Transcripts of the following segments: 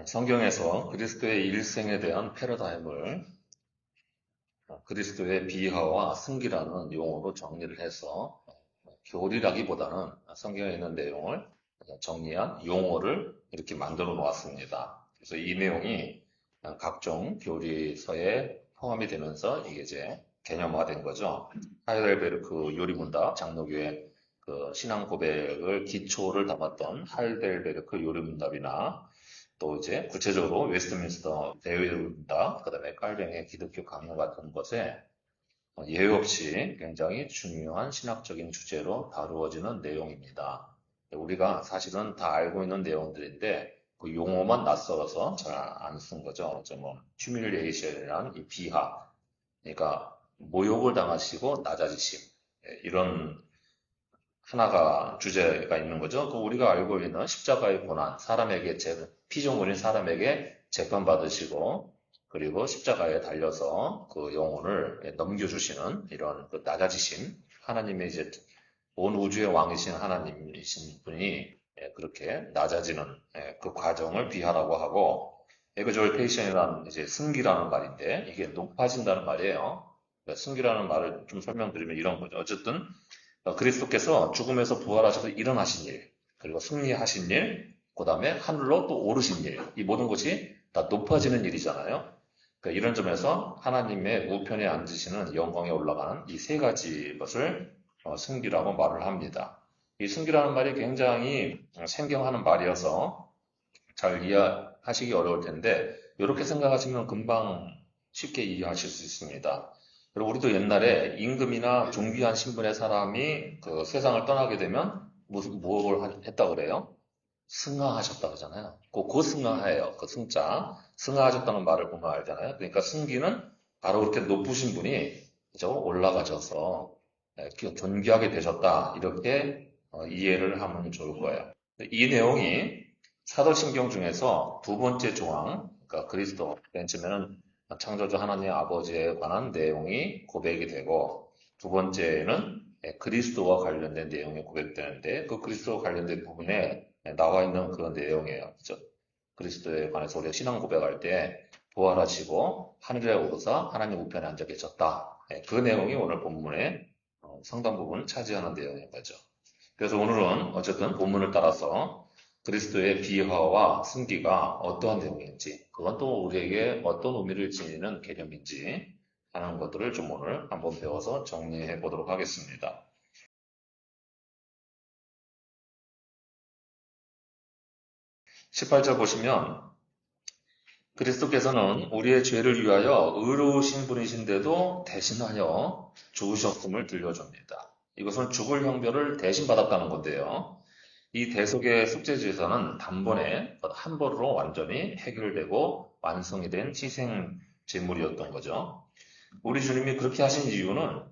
성경에서 그리스도의 일생에 대한 패러다임을 그리스도의 비하와 승기라는 용어로 정리를 해서 교리라기보다는 성경에 있는 내용을 정리한 용어를 이렇게 만들어 놓았습니다. 그래서 이 내용이 각종 교리서에 포함이 되면서 이게 이제 개념화된 거죠. 하이델베르크 요리문답 장로교의 그 신앙 고백을 기초를 담았던 하이델베르크 요리문답이나 또 이제 구체적으로 웨스트민스터 대의문답, 그다음에 깔뱅의 기독교 강론 같은 것에 예외 없이 굉장히 중요한 신학적인 주제로 다루어지는 내용입니다. 우리가 사실은 다 알고 있는 내용들인데 그 용어만 낯설어서 잘 안 쓴 거죠. 뭐 휴밀리에이션이란 이 비하, 그러니까 모욕을 당하시고 낮아지심 이런 하나가 주제가 있는 거죠. 그 우리가 알고 있는 십자가의 고난, 사람에게 피조물인 사람에게 재판받으시고 그리고 십자가에 달려서 그 영혼을 넘겨주시는 이런 그 낮아지심, 하나님의 이제 온 우주의 왕이신 하나님이신 분이 그렇게 낮아지는 그 과정을 비하라고 하고, 에그졸테이션이라는 이제 승기라는 말인데 이게 높아진다는 말이에요. 그러니까 승기라는 말을 좀 설명드리면 이런 거죠. 어쨌든 그리스도께서 죽음에서 부활하셔서 일어나신 일, 그리고 승리하신 일, 그 다음에 하늘로 또 오르신 일, 이 모든 것이 다 높아지는 일이잖아요. 그러니까 이런 점에서 하나님의 우편에 앉으시는 영광에 올라가는 이 세 가지 것을 승기라고 말을 합니다. 이 승기라는 말이 굉장히 생경하는 말이어서 잘 이해하시기 어려울 텐데 이렇게 생각하시면 금방 쉽게 이해하실 수 있습니다. 그리고 우리도 옛날에 임금이나 존귀한 신분의 사람이 그 세상을 떠나게 되면 무엇을 했다 그래요? 승하하셨다 그러잖아요. 그 승하예요. 그 승자. 승하하셨다는 말을 보면 알잖아요. 그러니까 승기는 바로 그렇게 높으신 분이 그죠? 올라가셔서 존귀하게 되셨다. 이렇게 이해를 하면 좋을 거예요. 이 내용이 사도신경 중에서 두 번째 조항, 그러니까 그리스도, 맨 처음에는 창조주 하나님 아버지에 관한 내용이 고백이 되고, 두 번째는 그리스도와 관련된 내용이 고백되는데, 그 그리스도와 관련된 부분에 나와 있는 그런 내용이에요. 그죠? 그리스도에 관해서 우리가 신앙 고백할 때, 부활하시고 하늘에 오르사 하나님 우편에 앉아 계셨다. 그 내용이 오늘 본문의 상당 부분 차지하는 내용인 거죠. 그래서 오늘은 어쨌든 본문을 따라서 그리스도의 비하와 승기가 어떠한 내용인지, 그건 또 우리에게 어떤 의미를 지니는 개념인지 하는 것들을 좀 오늘 한번 배워서 정리해 보도록 하겠습니다. 18절 보시면 그리스도께서는 우리의 죄를 위하여 의로우신 분이신데도 대신하여 죽으셨음을 들려줍니다. 이것은 죽을 형벌을 대신 받았다는 건데요. 이 대속의 속죄제에서는 단번에 한 번으로 완전히 해결되고 완성이 된 희생 제물이었던 거죠. 우리 주님이 그렇게 하신 이유는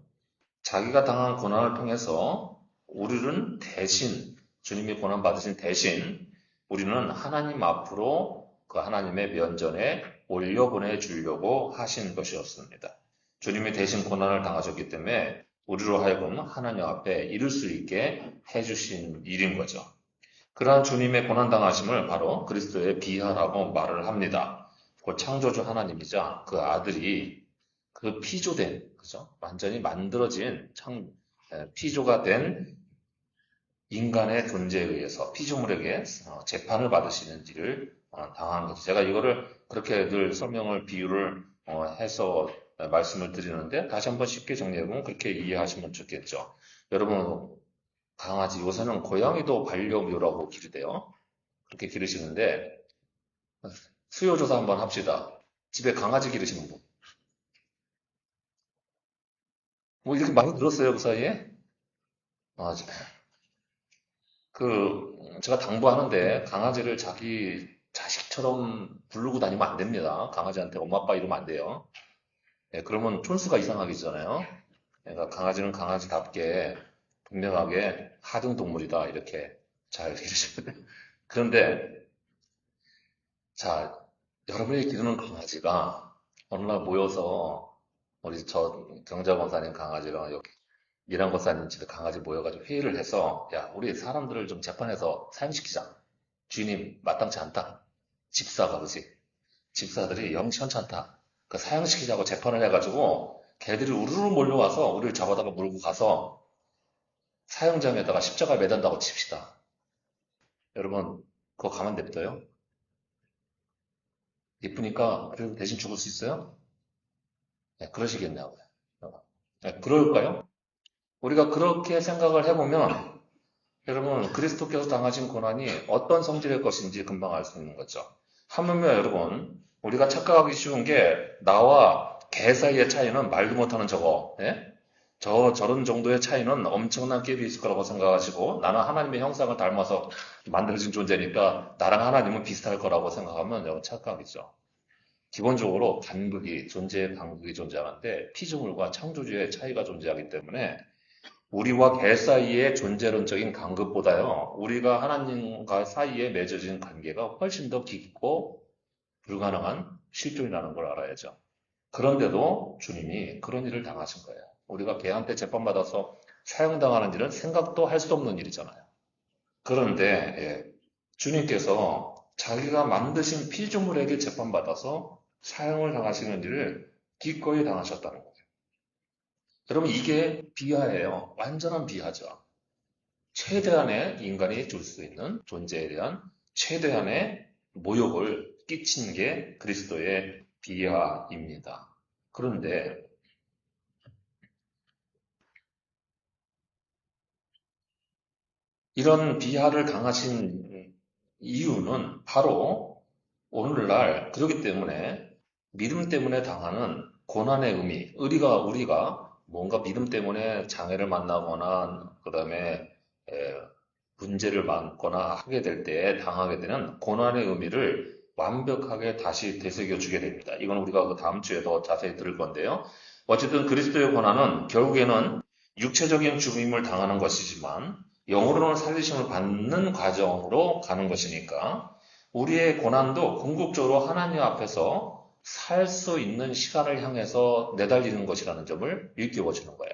자기가 당한 고난을 통해서 우리는 대신, 주님이 고난 받으신 대신 우리는 하나님 앞으로 그 하나님의 면전에 올려보내 주려고 하신 것이었습니다. 주님이 대신 고난을 당하셨기 때문에 우리로 하여금 하나님 앞에 이룰 수 있게 해주신 일인 거죠. 그러한 주님의 고난당하심을 바로 그리스도의 비하라고 말을 합니다. 그 창조주 하나님이자 그 아들이 그 피조된, 그죠? 완전히 만들어진 피조가 된 인간의 존재에 의해서 피조물에게 재판을 받으시는 일을 당한 거죠. 제가 이거를 그렇게 늘 설명을, 비유를 해서 말씀을 드리는데 다시 한번 쉽게 정리해보면 그렇게 이해하시면 좋겠죠. 여러분, 강아지, 요새는 고양이도 반려묘라고 기르대요. 그렇게 기르시는데, 수요조사 한번 합시다. 집에 강아지 기르시는 분. 뭐 이렇게 많이 들었어요, 그 사이에? 아, 제가 당부하는데, 강아지를 자기 자식처럼 부르고 다니면 안 됩니다. 강아지한테 엄마, 아빠 이러면 안 돼요. 그러면 촌수가 이상하겠잖아요. 그러니까 강아지는 강아지답게 분명하게 하등 동물이다. 이렇게 잘 기르시면 돼요. 그런데, 자, 여러분이 기르는 강아지가 어느 날 모여서 우리 저 경자 권사님 강아지랑 여기 미란 권사님 집에 강아지 모여가지고 회의를 해서 야, 우리 사람들을 좀 재판해서 사형시키자. 주인이 마땅치 않다. 집사가, 그지? 집사들이 영 시원찮다. 그 사형시키자고 재판을 해가지고 걔들이 우르르 몰려와서 우리를 잡아다가 몰고 가서 사형장에다가 십자가 매단다고 칩시다. 여러분, 그거 가만 냅둬요? 예쁘니까 그래도 대신 죽을 수 있어요? 네, 그러시겠냐고요. 네, 그럴까요? 우리가 그렇게 생각을 해보면 여러분 그리스도께서 당하신 고난이 어떤 성질의 것인지 금방 알 수 있는 거죠. 하물며 여러분 우리가 착각하기 쉬운 게 나와 개 사이의 차이는 말도 못하는 저거, 예? 저런 정도의 차이는 엄청난 갭이 있을 거라고 생각하시고 나는 하나님의 형상을 닮아서 만들어진 존재니까 나랑 하나님은 비슷할 거라고 생각하면 여러분 착각이죠. 기본적으로 존재의 간극이 존재하는데 피조물과 창조주의 차이가 존재하기 때문에 우리와 개 사이의 존재론적인 간극보다요, 우리가 하나님과 사이에 맺어진 관계가 훨씬 더 깊고 불가능한 실존이라는 걸 알아야죠. 그런데도 주님이 그런 일을 당하신 거예요. 우리가 개한테 재판받아서 사형당하는 일은 생각도 할 수 없는 일이잖아요. 그런데 주님께서 자기가 만드신 피조물에게 재판받아서 사형을 당하시는 일을 기꺼이 당하셨다는 거예요. 여러분 이게 비하예요. 완전한 비하죠. 최대한의 인간이 줄 수 있는 존재에 대한 최대한의 모욕을 끼친 게 그리스도의 비하입니다. 그런데 이런 비하를 당하신 이유는 바로 오늘날 그렇기 때문에 믿음 때문에 당하는 고난의 의미, 우리가 뭔가 믿음 때문에 장애를 만나거나 그다음에 문제를 많거나 하게 될 때 당하게 되는 고난의 의미를 완벽하게 다시 되새겨 주게 됩니다. 이건 우리가 그 다음 주에 더 자세히 들을 건데요. 어쨌든 그리스도의 고난은 결국에는 육체적인 죽임을 당하는 것이지만 영으로는 살리심을 받는 과정으로 가는 것이니까 우리의 고난도 궁극적으로 하나님 앞에서 살 수 있는 시간을 향해서 내달리는 것이라는 점을 일깨워 주는 거예요.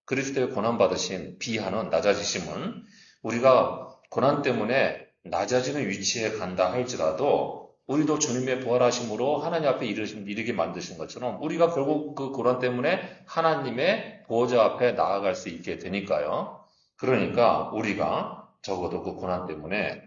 그리스도의 고난받으신 비하는 낮아지심은 우리가 고난 때문에 낮아지는 위치에 간다 할지라도 우리도 주님의 부활하심으로 하나님 앞에 이르게 만드신 것처럼 우리가 결국 그 고난 때문에 하나님의 보호자 앞에 나아갈 수 있게 되니까요. 그러니까 우리가 적어도 그 고난 때문에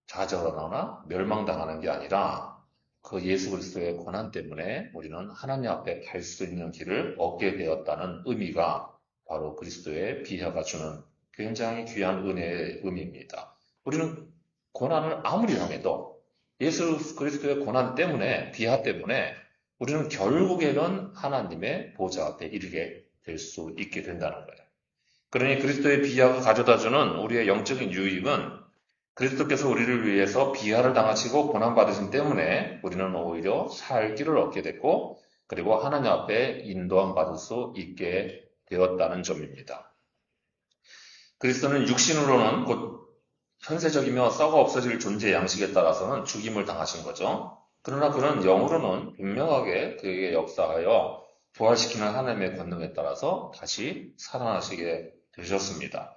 좌절하거나 멸망당하는 게 아니라 그 예수 그리스도의 고난 때문에 우리는 하나님 앞에 갈 수 있는 길을 얻게 되었다는 의미가 바로 그리스도의 비하가 주는 굉장히 귀한 은혜의 의미입니다. 우리는 고난을 아무리 당해도 예수 그리스도의 고난 때문에, 비하 때문에 우리는 결국에는 하나님의 보좌 앞에 이르게 될 수 있게 된다는 거예요. 그러니 그리스도의 비하가 가져다주는 우리의 영적인 유익은 그리스도께서 우리를 위해서 비하를 당하시고 고난받으신 때문에 우리는 오히려 살 길을 얻게 됐고 그리고 하나님 앞에 인도함 받을 수 있게 되었다는 점입니다. 그리스도는 육신으로는 곧 현세적이며 썩어 없어질 존재 양식에 따라서는 죽임을 당하신 거죠. 그러나 그는 영으로는 분명하게 그에게 역사하여 부활시키는 하나님의 권능에 따라서 다시 살아나시게 되셨습니다.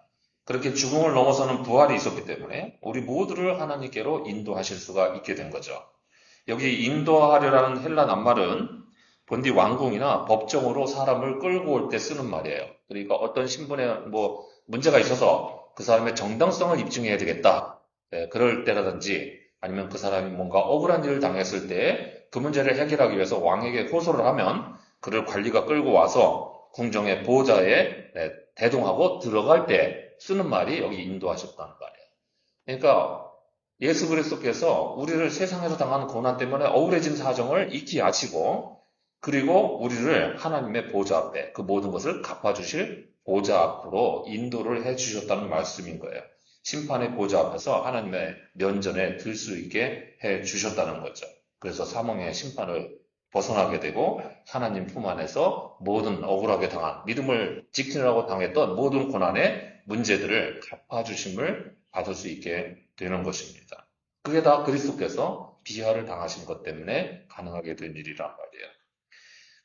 그렇게 죽음을 넘어서는 부활이 있었기 때문에 우리 모두를 하나님께로 인도하실 수가 있게 된 거죠. 여기 인도하려라는 헬라 낱말은 본디 왕궁이나 법정으로 사람을 끌고 올 때 쓰는 말이에요. 그러니까 어떤 신분에 문제가 있어서 그 사람의 정당성을 입증해야 되겠다. 그럴 때라든지 아니면 그 사람이 뭔가 억울한 일을 당했을 때 그 문제를 해결하기 위해서 왕에게 호소를 하면 그를 관리가 끌고 와서 궁정의 보호자에 대동하고 들어갈 때 쓰는 말이 여기 인도하셨다는 말이에요. 그러니까 예수 그리스도께서 우리를 세상에서 당하는 고난 때문에 억울해진 사정을 익히 아시고 그리고 우리를 하나님의 보좌 앞에 그 모든 것을 갚아주실 보좌 앞으로 인도를 해주셨다는 말씀인 거예요. 심판의 보좌 앞에서 하나님의 면전에 들 수 있게 해주셨다는 거죠. 그래서 사망의 심판을 벗어나게 되고 하나님 품 안에서 모든 억울하게 당한 믿음을 지키느라고 당했던 모든 고난의 문제들을 갚아주심을 받을 수 있게 되는 것입니다. 그게 다 그리스도께서 비하를 당하신 것 때문에 가능하게 된 일이란 말이에요.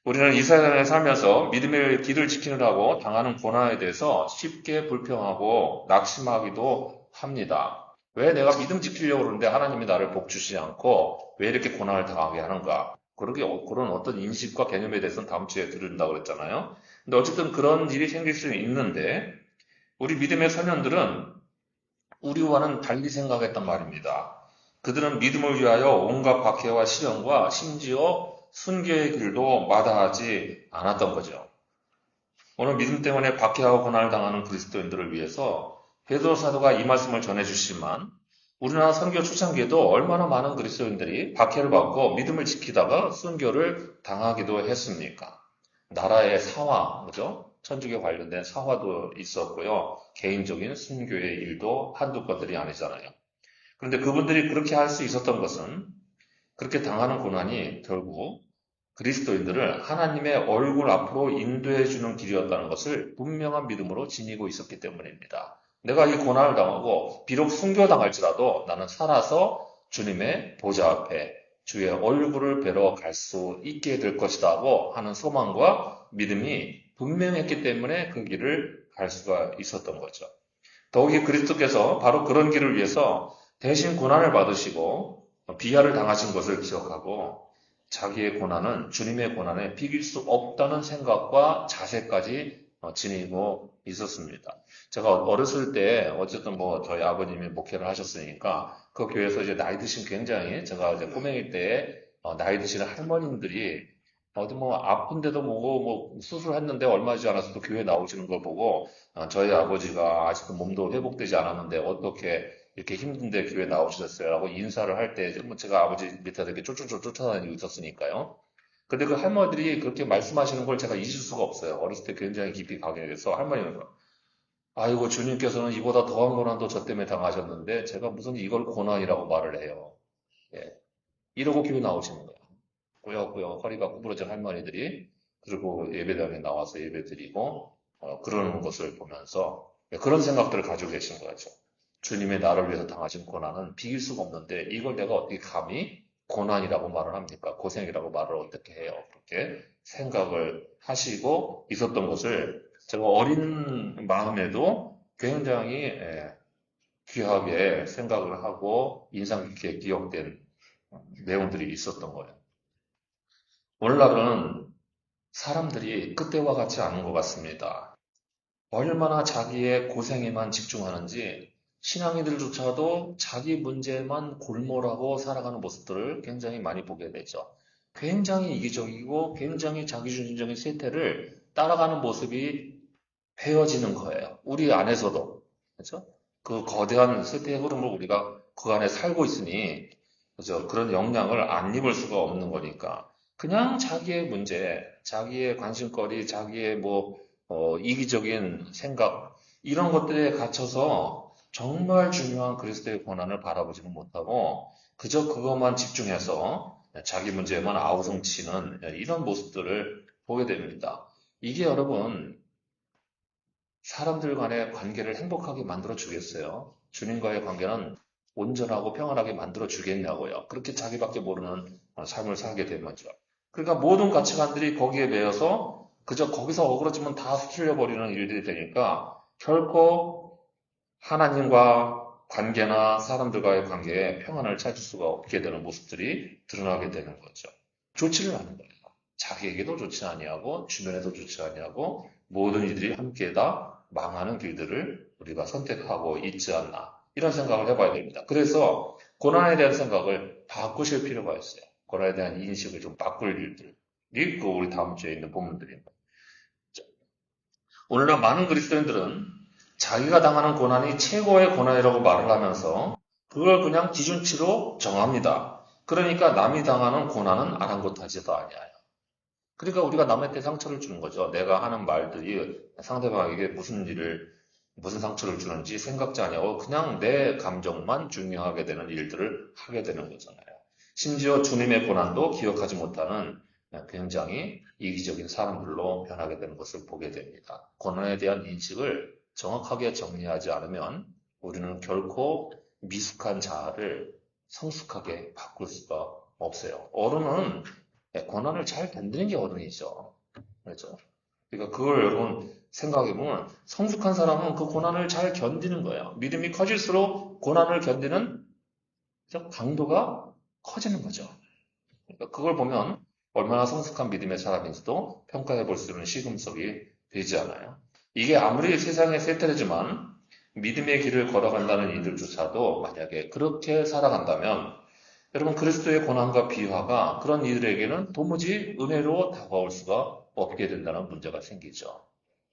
우리는 이 세상에 살면서 믿음의 길을 지키느라고 당하는 고난에 대해서 쉽게 불평하고 낙심하기도 합니다. 왜 내가 믿음 지키려고 그러는데 하나님이 나를 복 주시지 않고 왜 이렇게 고난을 당하게 하는가? 그런 어떤 인식과 개념에 대해서는 다음 주에 들은다고 그랬잖아요. 근데 어쨌든 그런 일이 생길 수 있는데 우리 믿음의 선현들은 우리와는 달리 생각했단 말입니다. 그들은 믿음을 위하여 온갖 박해와 시련과 심지어 순교의 길도 마다하지 않았던 거죠. 오늘 믿음 때문에 박해하고 고난을 당하는 그리스도인들을 위해서 베드로 사도가 이 말씀을 전해주시지만 우리나라 선교 초창기에도 얼마나 많은 그리스도인들이 박해를 받고 믿음을 지키다가 순교를 당하기도 했습니까? 나라의 사화, 그죠? 천주교 관련된 사화도 있었고요. 개인적인 순교의 일도 한두 건들이 아니잖아요. 그런데 그분들이 그렇게 할 수 있었던 것은 그렇게 당하는 고난이 결국 그리스도인들을 하나님의 얼굴 앞으로 인도해 주는 길이었다는 것을 분명한 믿음으로 지니고 있었기 때문입니다. 내가 이 고난을 당하고 비록 순교당할지라도 나는 살아서 주님의 보좌 앞에 주의 얼굴을 뵈러 갈 수 있게 될 것이라고 하는 소망과 믿음이 분명했기 때문에 그 길을 갈 수가 있었던 거죠. 더욱이 그리스도께서 바로 그런 길을 위해서 대신 고난을 받으시고 비하를 당하신 것을 기억하고 자기의 고난은 주님의 고난에 비길 수 없다는 생각과 자세까지 지니고 있었습니다. 제가 어렸을 때 어쨌든 뭐 저희 아버님이 목회를 하셨으니까 그 교회에서 이제 나이 드신 굉장히 제가 이제 꼬맹이 때 나이 드시는 할머님들이 어디 뭐 아픈데도 뭐 수술했는데 얼마 지지 않아서도 교회 나오시는 걸 보고 저희 아버지가 아직도 몸도 회복되지 않았는데 어떻게 이렇게 힘든데 교회 나오셨어요? 라고 인사를 할 때, 뭐 제가 아버지 밑에서 이렇게 쫓아다니고 있었으니까요. 근데 그 할머니들이 그렇게 말씀하시는 걸 제가 잊을 수가 없어요. 어렸을 때 굉장히 깊이 각인해서 할머니가, 아이고, 주님께서는 이보다 더한 고난도 저 때문에 당하셨는데, 제가 무슨 이걸 고난이라고 말을 해요. 예. 이러고 교회 나오시는 거예요. 꾸역꾸역 허리가 구부러진 할머니들이, 그리고 예배당에 나와서 예배 드리고, 그러는 것을 보면서, 그런 생각들을 가지고 계신 거죠. 주님의 나를 위해서 당하신 고난은 비길 수가 없는데 이걸 내가 어떻게 감히 고난이라고 말을 합니까? 고생이라고 말을 어떻게 해요? 그렇게 생각을 하시고 있었던 것을 제가 어린 마음에도 굉장히 귀하게 생각을 하고 인상 깊게 기억된 내용들이 있었던 거예요. 오늘날은 사람들이 그때와 같지 않은 것 같습니다. 얼마나 자기의 고생에만 집중하는지 신앙인들조차도 자기 문제만 골몰하고 살아가는 모습들을 굉장히 많이 보게 되죠. 굉장히 이기적이고 굉장히 자기중심적인 세태를 따라가는 모습이 배어지는 거예요. 우리 안에서도. 그렇죠? 그 거대한 세태의 흐름을 우리가 그 안에 살고 있으니 그죠? 그런 영향을 안 입을 수가 없는 거니까 그냥 자기의 문제, 자기의 관심거리, 자기의 이기적인 생각 이런 것들에 갇혀서 정말 중요한 그리스도의 고난을 바라보지는 못하고 그저 그것만 집중해서 자기 문제에만 아우성치는 이런 모습들을 보게 됩니다. 이게 여러분 사람들 간의 관계를 행복하게 만들어 주겠어요? 주님과의 관계는 온전하고 평안하게 만들어 주겠냐고요. 그렇게 자기밖에 모르는 삶을 살게 되면죠. 그러니까 모든 가치관들이 거기에 매여서 그저 거기서 어그러지면 다 휩쓸려 버리는 일들이 되니까 결코 하나님과 관계나 사람들과의 관계에 평안을 찾을 수가 없게 되는 모습들이 드러나게 되는 거죠. 좋지를 않은 거예요. 자기에게도 좋지 아니하고 주변에도 좋지 아니하고 모든 이들이 함께 다 망하는 길들을 우리가 선택하고 있지 않나 이런 생각을 해봐야 됩니다. 그래서 고난에 대한 생각을 바꾸실 필요가 있어요. 고난에 대한 인식을 좀 바꿀 일들이 그 우리 다음 주에 있는 본문들입니다. 오늘날 많은 그리스도인들은 자기가 당하는 고난이 최고의 고난이라고 말을 하면서 그걸 그냥 기준치로 정합니다. 그러니까 남이 당하는 고난은 아랑곳하지도 아니하요. 그러니까 우리가 남한테 상처를 주는 거죠. 내가 하는 말들이 상대방에게 무슨 상처를 주는지 생각지 아니하고 그냥 내 감정만 중요하게 되는 일들을 하게 되는 거잖아요. 심지어 주님의 고난도 기억하지 못하는 굉장히 이기적인 사람들로 변하게 되는 것을 보게 됩니다. 고난에 대한 인식을 정확하게 정리하지 않으면 우리는 결코 미숙한 자아를 성숙하게 바꿀 수가 없어요. 어른은 고난을 잘 견디는 게 어른이죠. 그렇죠? 그러니까 그걸 여러분 생각해보면 성숙한 사람은 그 고난을 잘 견디는 거예요. 믿음이 커질수록 고난을 견디는 강도가 커지는 거죠. 그러니까 그걸 보면 얼마나 성숙한 믿음의 사람인지도 평가해 볼 수 있는 시금석이 되지 않아요. 이게 아무리 세상에 쇠퇴하지만 믿음의 길을 걸어간다는 이들조차도 만약에 그렇게 살아간다면 여러분 그리스도의 고난과 비화가 그런 이들에게는 도무지 은혜로 다가올 수가 없게 된다는 문제가 생기죠.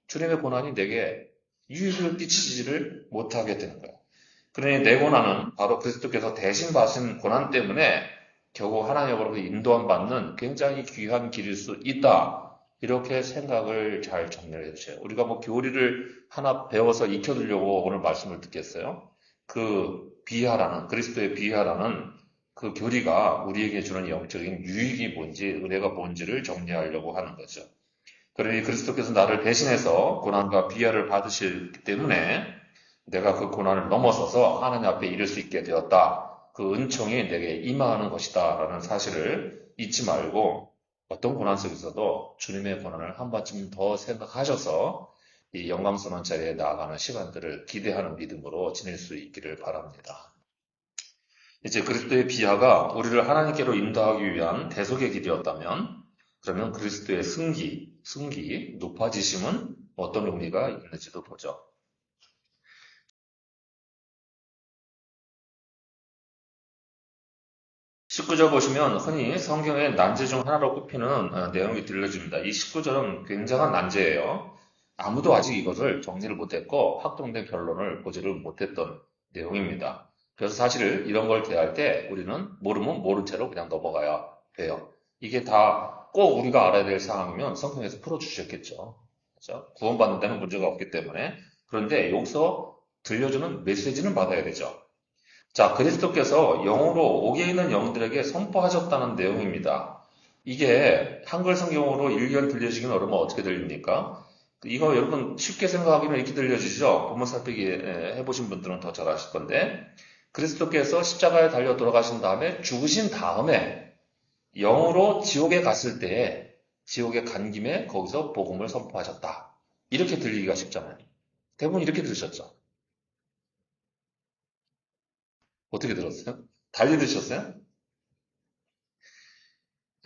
주님의 고난이 내게 유익을 끼치지를 못하게 되는 거예요. 그러니 내 고난은 바로 그리스도께서 대신 받으신 고난 때문에 결국 하나님으로부터 인도함 받는 굉장히 귀한 길일 수 있다. 이렇게 생각을 잘 정리를 해주세요. 우리가 뭐 교리를 하나 배워서 익혀두려고 오늘 말씀을 듣겠어요. 그 비하라는, 그리스도의 비하라는 그 교리가 우리에게 주는 영적인 유익이 뭔지, 은혜가 뭔지를 정리하려고 하는 거죠. 그러니 그리스도께서 나를 대신해서 고난과 비하를 받으셨기 때문에 내가 그 고난을 넘어서서 하나님 앞에 이를 수 있게 되었다. 그 은총이 내게 임하는 것이다. 라는 사실을 잊지 말고 어떤 고난 속에서도 주님의 고난을 한 번쯤 더 생각하셔서 이 영감선언 자리에 나아가는 시간들을 기대하는 믿음으로 지낼 수 있기를 바랍니다. 이제 그리스도의 비하가 우리를 하나님께로 인도하기 위한 대속의 길이었다면 그러면 그리스도의 승기, 높아지심은 어떤 의미가 있는지도 보죠. 19절 보시면 흔히 성경의 난제 중 하나로 꼽히는 내용이 들려집니다. 이 19절은 굉장한 난제예요. 아무도 아직 이것을 정리를 못했고 확정된 결론을 보지를 못했던 내용입니다. 그래서 사실 이런 걸 대할 때 우리는 모르면 모른 채로 그냥 넘어가야 돼요. 이게 다 꼭 우리가 알아야 될 사항이면 성경에서 풀어주셨겠죠. 그렇죠? 구원받는 데는 문제가 없기 때문에. 그런데 여기서 들려주는 메시지는 받아야 되죠. 자, 그리스도께서 영으로 옥에 있는 영들에게 선포하셨다는 내용입니다. 이게 한글 성경으로 일견 들려지기는 어려우면 어떻게 들립니까? 이거 여러분 쉽게 생각하기는 이렇게 들려지죠? 본문 살피기 해보신 분들은 더 잘 아실 건데 그리스도께서 십자가에 달려 돌아가신 다음에 죽으신 다음에 영으로 지옥에 갔을 때에 지옥에 간 김에 거기서 복음을 선포하셨다. 이렇게 들리기가 쉽잖아요. 대부분 이렇게 들으셨죠? 어떻게 들었어요? 달리 들으셨어요?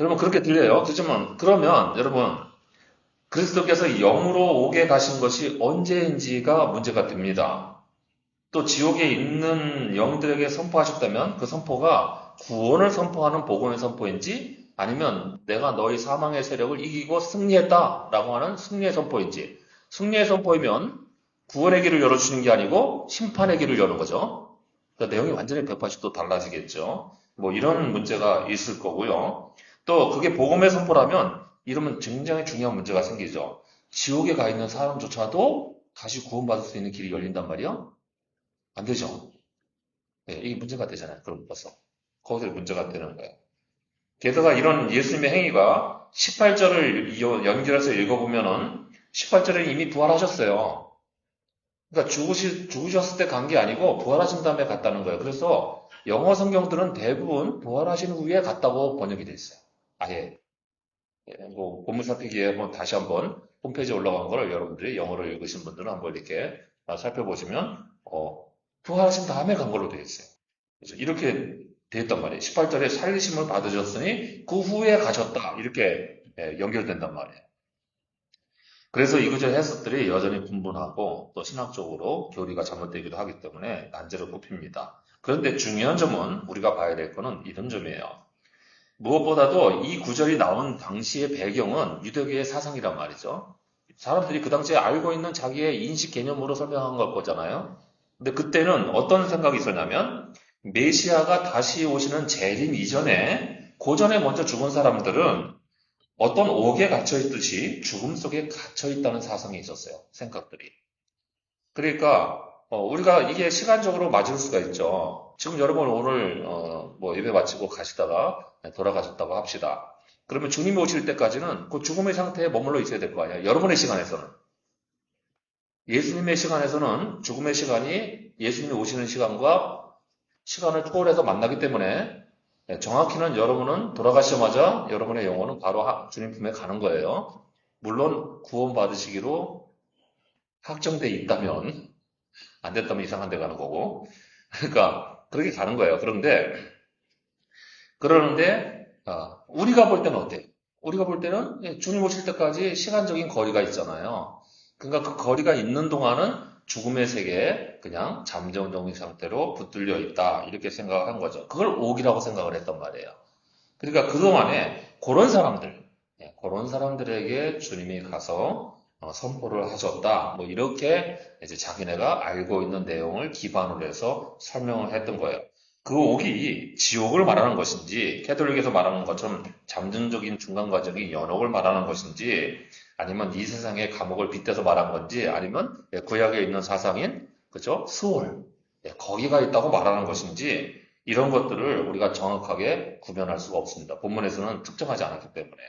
여러분 그렇게 들려요. 그러면 여러분 그리스도께서 영으로 옥에 가신 것이 언제인지가 문제가 됩니다. 또 지옥에 있는 영들에게 선포하셨다면 그 선포가 구원을 선포하는 복음의 선포인지 아니면 내가 너희 사망의 세력을 이기고 승리했다라고 하는 승리의 선포인지 승리의 선포이면 구원의 길을 열어주시는 게 아니고 심판의 길을 여는 거죠. 그러니까 내용이 완전히 180도 달라지겠죠. 뭐 이런 문제가 있을 거고요. 또 그게 복음의 선포라면 이러면 굉장히 중요한 문제가 생기죠. 지옥에 가 있는 사람조차도 다시 구원받을 수 있는 길이 열린단 말이요? 안 되죠. 네, 이게 문제가 되잖아요. 그럼 벌써. 거기서 문제가 되는 거예요. 게다가 이런 예수님의 행위가 18절을 연결해서 읽어보면은 18절에 이미 부활하셨어요. 그러니까 죽으셨을 때 간 게 아니고 부활하신 다음에 갔다는 거예요. 그래서 영어 성경들은 대부분 부활하신 후에 갔다고 번역이 돼 있어요. 아예. 뭐 본문 살피기에 한번 다시 한번 홈페이지에 올라간 거를 여러분들이 영어로 읽으신 분들은 한번 이렇게 살펴보시면 부활하신 다음에 간 걸로 되어 있어요. 그래서 이렇게 되어 있단 말이에요. 18절에 살리심을 받으셨으니 그 후에 가셨다. 이렇게 연결된단 말이에요. 그래서 이 구절 해석들이 여전히 분분하고 또 신학적으로 교리가 잘못되기도 하기 때문에 난제로 꼽힙니다. 그런데 중요한 점은 우리가 봐야 될 거는 이런 점이에요. 무엇보다도 이 구절이 나온 당시의 배경은 유대교의 사상이란 말이죠. 사람들이 그 당시에 알고 있는 자기의 인식 개념으로 설명한 걸 거잖아요. 근데 그때는 어떤 생각이 있었냐면 메시아가 다시 오시는 재림 이전에 고전에 먼저 죽은 사람들은 어떤 옥에 갇혀 있듯이 죽음 속에 갇혀 있다는 사상이 있었어요. 생각들이. 그러니까 우리가 이게 시간적으로 맞을 수가 있죠. 지금 여러분 오늘 뭐 예배 마치고 가시다가 돌아가셨다고 합시다. 그러면 주님이 오실 때까지는 그 죽음의 상태에 머물러 있어야 될 거 아니에요. 여러분의 시간에서는. 예수님의 시간에서는 죽음의 시간이 예수님이 오시는 시간과 시간을 초월해서 만나기 때문에 정확히는 여러분은 돌아가시자마자 여러분의 영혼은 바로 주님 품에 가는 거예요. 물론 구원받으시기로 확정돼 있다면, 안 됐다면 이상한 데 가는 거고. 그러니까, 그렇게 가는 거예요. 그러는데, 우리가 볼 때는 어때요? 우리가 볼 때는 주님 오실 때까지 시간적인 거리가 있잖아요. 그러니까 그 거리가 있는 동안은 죽음의 세계에 그냥 잠정적인 상태로 붙들려 있다. 이렇게 생각을 한 거죠. 그걸 옥이라고 생각을 했단 말이에요. 그러니까 그동안에 그런 사람들에게 주님이 가서 선포를 하셨다. 뭐 이렇게 이제 자기네가 알고 있는 내용을 기반으로 해서 설명을 했던 거예요. 그 옥이 지옥을 말하는 것인지, 캐톨릭에서 말하는 것처럼 잠정적인 중간 과정이 연옥을 말하는 것인지, 아니면 이 세상의 감옥을 빗대서 말한 건지, 아니면 구약에 있는 사상인, 그죠? 스올, 거기가 있다고 말하는 것인지, 이런 것들을 우리가 정확하게 구별할 수가 없습니다. 본문에서는 특정하지 않았기 때문에요.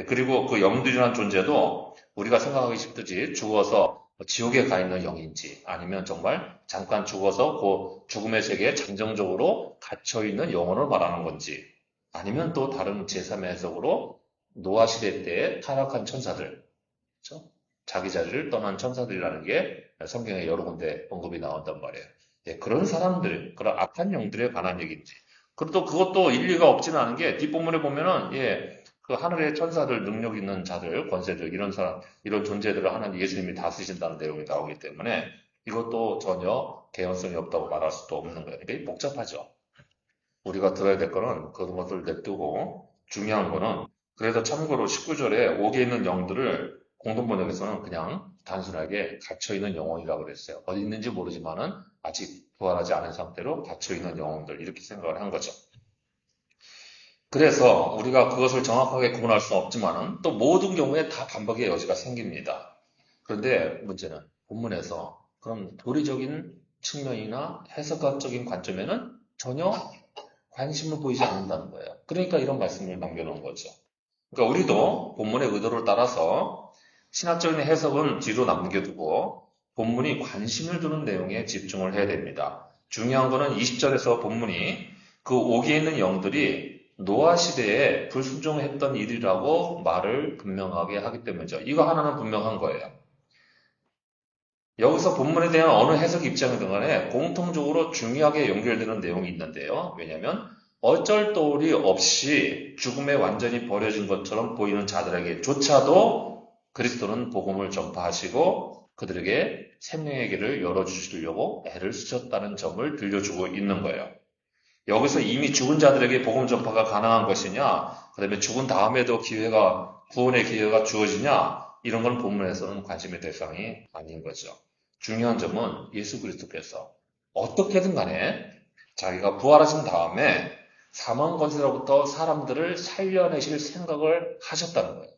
그리고 그 영들이라는 존재도 우리가 생각하기 쉽듯이 죽어서 지옥에 가 있는 영인지 아니면 정말 잠깐 죽어서 그 죽음의 세계에 잠정적으로 갇혀 있는 영혼을 말하는 건지 아니면 또 다른 제3의 해석으로 노아 시대 때 타락한 천사들, 그렇죠? 자기 자리를 떠난 천사들이라는 게 성경에 여러 군데 언급이 나온단 말이에요. 그런 사람들, 그런 악한 영들에 관한 얘기인지. 그리고 또 그것도 일리가 없지는 않은 게 뒷부분에 보면은 그 하늘의 천사들, 능력 있는 자들, 권세들 이런 사람, 이런 존재들을 하나님 예수님이 다스리신다는 내용이 나오기 때문에 이것도 전혀 개연성이 없다고 말할 수도 없는 거예요. 그러니까 복잡하죠. 우리가 들어야 될 거는 그런 것을 냅두고 중요한 거는 그래서 참고로 19절에 옥에 있는 영들을 공동번역에서는 그냥 단순하게 갇혀있는 영혼이라고 그랬어요. 어디 있는지 모르지만은 아직 부활하지 않은 상태로 갇혀있는 영혼들 이렇게 생각을 한 거죠. 그래서 우리가 그것을 정확하게 구분할 수는 없지만은 또 모든 경우에 다 반박의 여지가 생깁니다. 그런데 문제는 본문에서 그런 도리적인 측면이나 해석학적인 관점에는 전혀 관심을 보이지 않는다는 거예요. 그러니까 이런 말씀을 남겨놓은 거죠. 그러니까 우리도 본문의 의도를 따라서 신학적인 해석은 뒤로 남겨두고 본문이 관심을 두는 내용에 집중을 해야 됩니다. 중요한 거는 20절에서 본문이 그 옥에 있는 영들이 노아 시대에 불순종했던 일이라고 말을 분명하게 하기 때문이죠. 이거 하나는 분명한 거예요. 여기서 본문에 대한 어느 해석 입장이든 간에 공통적으로 중요하게 연결되는 내용이 있는데요. 왜냐하면 어쩔 도리 없이 죽음에 완전히 버려진 것처럼 보이는 자들에게조차도 그리스도는 복음을 전파하시고 그들에게 생명의 길을 열어주시려고 애를 쓰셨다는 점을 들려주고 있는 거예요. 여기서 이미 죽은 자들에게 복음 전파가 가능한 것이냐, 그 다음에 죽은 다음에도 구원의 기회가 주어지냐, 이런 건 본문에서는 관심의 대상이 아닌 거죠. 중요한 점은 예수 그리스도께서 어떻게든 간에 자기가 부활하신 다음에 사망 권세로부터 사람들을 살려내실 생각을 하셨다는 거예요.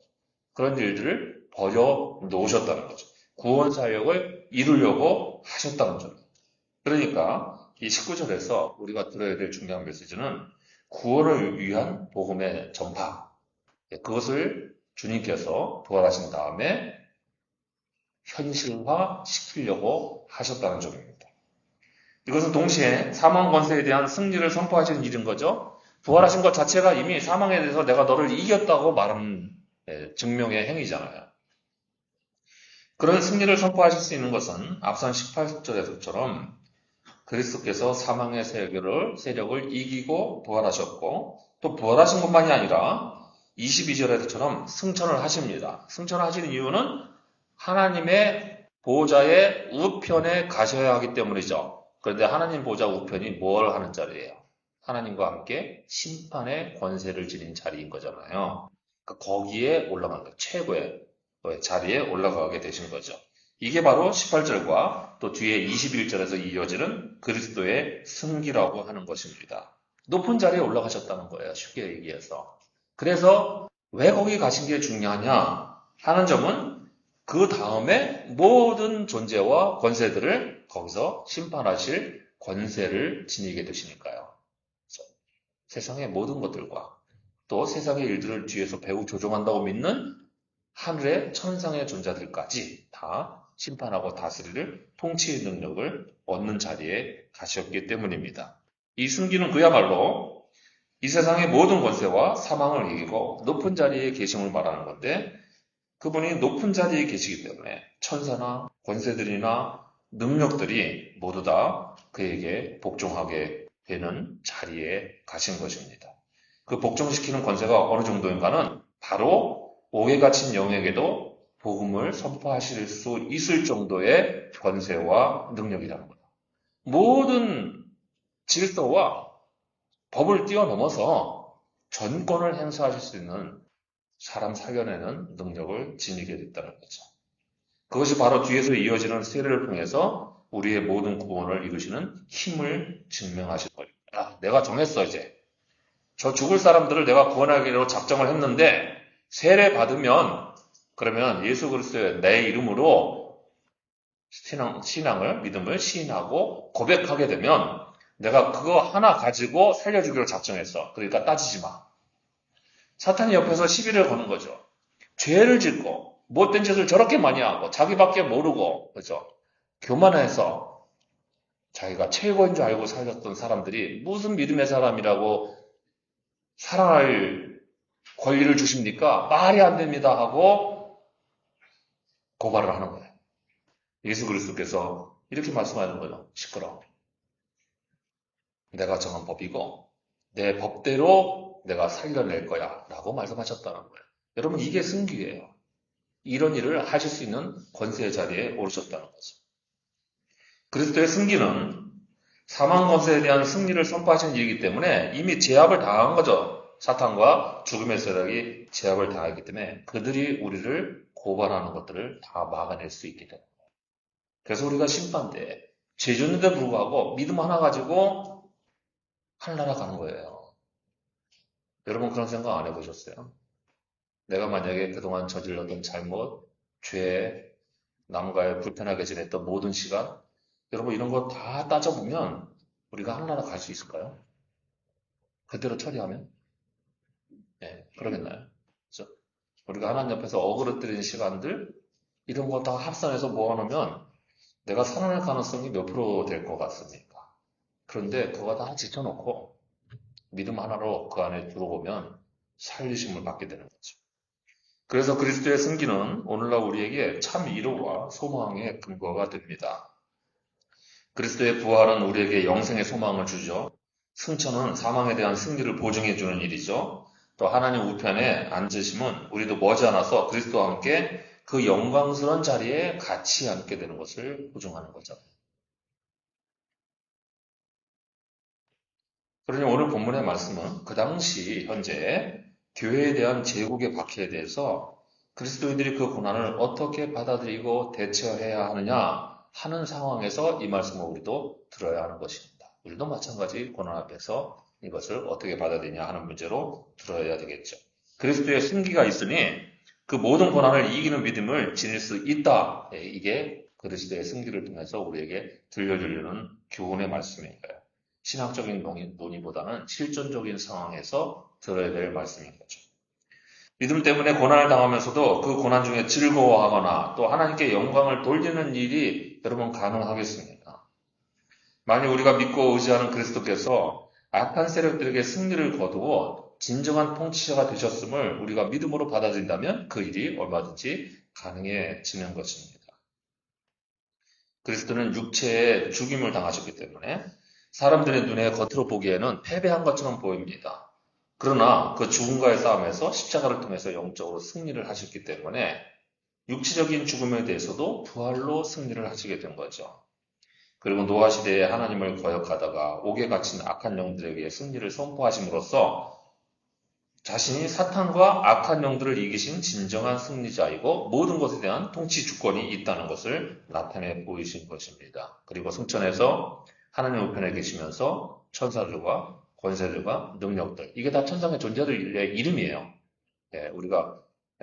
그런 일들을 버려 놓으셨다는 거죠. 구원 사역을 이루려고 하셨다는 거죠. 그러니까 이 19절에서 우리가 들어야 될 중요한 메시지는 구원을 위한 복음의 전파. 그것을 주님께서 부활하신 다음에 현실화 시키려고 하셨다는 점입니다. 이것은 동시에 사망 권세에 대한 승리를 선포하시는 일인 거죠. 부활하신 것 자체가 이미 사망에 대해서 내가 너를 이겼다고 말하는 증명의 행위잖아요. 그런 승리를 선포하실 수 있는 것은 앞선 18절에서처럼 그리스도께서 사망의 세력을 이기고 부활하셨고 또 부활하신 것만이 아니라 22절에서처럼 승천을 하십니다. 승천을 하시는 이유는 하나님의 보좌의 우편에 가셔야 하기 때문이죠. 그런데 하나님 보좌 우편이 뭘 하는 자리예요? 하나님과 함께 심판의 권세를 지닌 자리인 거잖아요. 그러니까 거기에 올라간 거, 최고의 자리에 올라가게 되신 거죠. 이게 바로 18절과 또 뒤에 21절에서 이어지는 그리스도의 승기라고 하는 것입니다. 높은 자리에 올라가셨다는 거예요. 쉽게 얘기해서. 그래서 왜 거기 가신 게 중요하냐 하는 점은 그 다음에 모든 존재와 권세들을 거기서 심판하실 권세를 지니게 되시니까요. 세상의 모든 것들과 또 세상의 일들을 뒤에서 배후 조종한다고 믿는 하늘의 천상의 존재들까지 다 심판하고 다스리를 통치의 능력을 얻는 자리에 가셨기 때문입니다. 이 승기는 그야말로 이 세상의 모든 권세와 사망을 이기고 높은 자리에 계심을 말하는 건데 그분이 높은 자리에 계시기 때문에 천사나 권세들이나 능력들이 모두 다 그에게 복종하게 되는 자리에 가신 것입니다. 그 복종시키는 권세가 어느 정도인가는 바로 옥에 갇힌 영에게도 복음을 선포하실 수 있을 정도의 권세와 능력이라는 거예요. 모든 질서와 법을 뛰어넘어서 전권을 행사하실 수 있는 사람 살려내는 능력을 지니게 됐다는 거죠. 그것이 바로 뒤에서 이어지는 세례를 통해서 우리의 모든 구원을 이루시는 힘을 증명하실 거예요. 내가 정했어 이제. 저 죽을 사람들을 내가 구원하기로 작정을 했는데 세례 받으면 그러면 예수 그리스도의 내 이름으로 신앙을 믿음을 시인하고 고백하게 되면 내가 그거 하나 가지고 살려주기로 작정했어. 그러니까 따지지 마. 사탄이 옆에서 시비를 거는 거죠. 죄를 짓고 못된 짓을 저렇게 많이 하고 자기밖에 모르고 그죠? 교만해서 자기가 최고인 줄 알고 살렸던 사람들이 무슨 믿음의 사람이라고 살아날 권리를 주십니까? 말이 안 됩니다 하고 고발을 하는 거예요. 예수 그리스도께서 이렇게 말씀하는 거예요. 시끄러워. 내가 정한 법이고 내 법대로 내가 살려낼 거야 라고 말씀하셨다는 거예요. 여러분 이게 승기예요. 이런 일을 하실 수 있는 권세의 자리에 오르셨다는 거죠. 그리스도의 승기는 사망 권세에 대한 승리를 선포하신 일이기 때문에 이미 제압을 당한 거죠. 사탄과 죽음의 세력이 제압을 당했기 때문에 그들이 우리를 고발하는 것들을 다 막아낼 수 있게 됩니다. 그래서 우리가 심판대에 죄 짓는데 불구하고 믿음 하나 가지고 하늘나라 가는 거예요. 여러분 그런 생각 안 해보셨어요? 내가 만약에 그동안 저질렀던 잘못, 죄, 남과의 불편하게 지냈던 모든 시간, 여러분 이런 거 다 따져보면 우리가 하늘나라 갈 수 있을까요? 그대로 처리하면? 네, 그러겠나요? 그렇죠? 우리가 하나님 옆에서 어그러뜨리는 시간들, 이런 거 다 합산해서 모아놓으면 내가 살아날 가능성이 몇 프로 될 것 같습니까? 그런데 그거 다 지쳐놓고 믿음 하나로 그 안에 들어보면 살리심을 받게 되는 거죠. 그래서 그리스도의 승기는 오늘날 우리에게 참 위로와 소망의 근거가 됩니다. 그리스도의 부활은 우리에게 영생의 소망을 주죠. 승천은 사망에 대한 승리를 보증해 주는 일이죠. 또 하나님 우편에 앉으심은 우리도 머지않아서 그리스도와 함께 그 영광스러운 자리에 같이 앉게 되는 것을 보증하는 거죠. 그러니 오늘 본문의 말씀은 그 당시 현재 교회에 대한 제국의 박해에 대해서 그리스도인들이 그 고난을 어떻게 받아들이고 대처해야 하느냐 하는 상황에서 이 말씀을 우리도 들어야 하는 것입니다. 우리도 마찬가지 고난 앞에서 이것을 어떻게 받아들이냐 하는 문제로 들어야 되겠죠. 그리스도의 승기가 있으니 그 모든 고난을 이기는 믿음을 지닐 수 있다. 이게 그리스도의 승기를 통해서 우리에게 들려주려는 교훈의 말씀인가요? 신학적인 논의보다는 실존적인 상황에서 들어야 될 말씀인 거죠. 믿음 때문에 고난을 당하면서도 그 고난 중에 즐거워하거나 또 하나님께 영광을 돌리는 일이 여러분 가능하겠습니까? 만약 우리가 믿고 의지하는 그리스도께서 악한 세력들에게 승리를 거두어 진정한 통치자가 되셨음을 우리가 믿음으로 받아들인다면 그 일이 얼마든지 가능해지는 것입니다. 그리스도는 육체의 죽임을 당하셨기 때문에 사람들의 눈에 겉으로 보기에는 패배한 것처럼 보입니다. 그러나 그 죽음과의 싸움에서 십자가를 통해서 영적으로 승리를 하셨기 때문에 육체적인 죽음에 대해서도 부활로 승리를 하시게 된 거죠. 그리고 노아 시대에 하나님을 거역하다가 옥에 갇힌 악한 영들에게 승리를 선포하심으로써 자신이 사탄과 악한 영들을 이기신 진정한 승리자이고 모든 것에 대한 통치 주권이 있다는 것을 나타내 보이신 것입니다. 그리고 승천에서 하나님 우편에 계시면서 천사들과 권세들과 능력들, 이게 다 천상의 존재들의 이름이에요.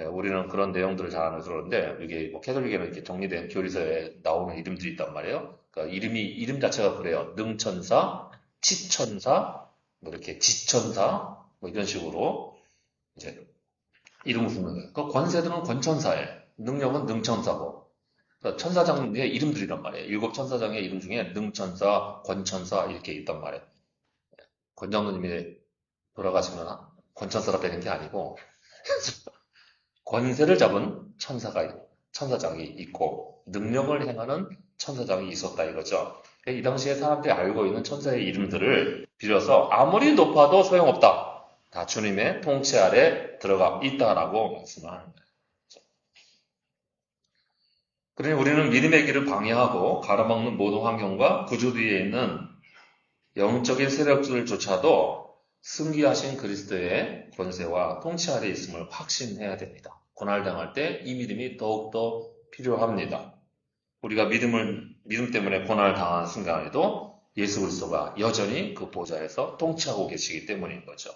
우리는 그런 내용들을 잘 안 해서 그러는데 이게 뭐 캐톨릭에는 이렇게 정리된 교리서에 나오는 이름들이 있단 말이에요. 그러니까 이름 자체가 그래요. 능천사, 치천사, 뭐 이렇게 지천사, 뭐 이런 식으로 이제 이름을 부르는 거예요. 그 권세들은 권천사예요. 능력은 능천사고. 그러니까 천사장의 이름들이란 말이에요. 7천사장의 이름 중에 능천사, 권천사 이렇게 있단 말이에요. 권장로님이 돌아가시면 권천사가 되는 게 아니고 권세를 잡은 천사가 천사장이 있고 능력을 행하는 천사장이 있었다 이거죠. 이 당시에 사람들이 알고 있는 천사의 이름들을 빌어서 아무리 높아도 소용없다. 다 주님의 통치 아래 들어가 있다라고 말씀하는 거예요. 그러니 우리는 믿음의 길을 방해하고 가로막는 모든 환경과 구조 뒤에 있는 영적인 세력들조차도 승리하신 그리스도의 권세와 통치 아래 있음을 확신해야 됩니다. 고난당할 때 이 믿음이 더욱더 필요합니다. 우리가 믿음 때문에 고난을 당하는 순간에도 예수 그리스도가 여전히 그 보좌에서 통치하고 계시기 때문인 거죠.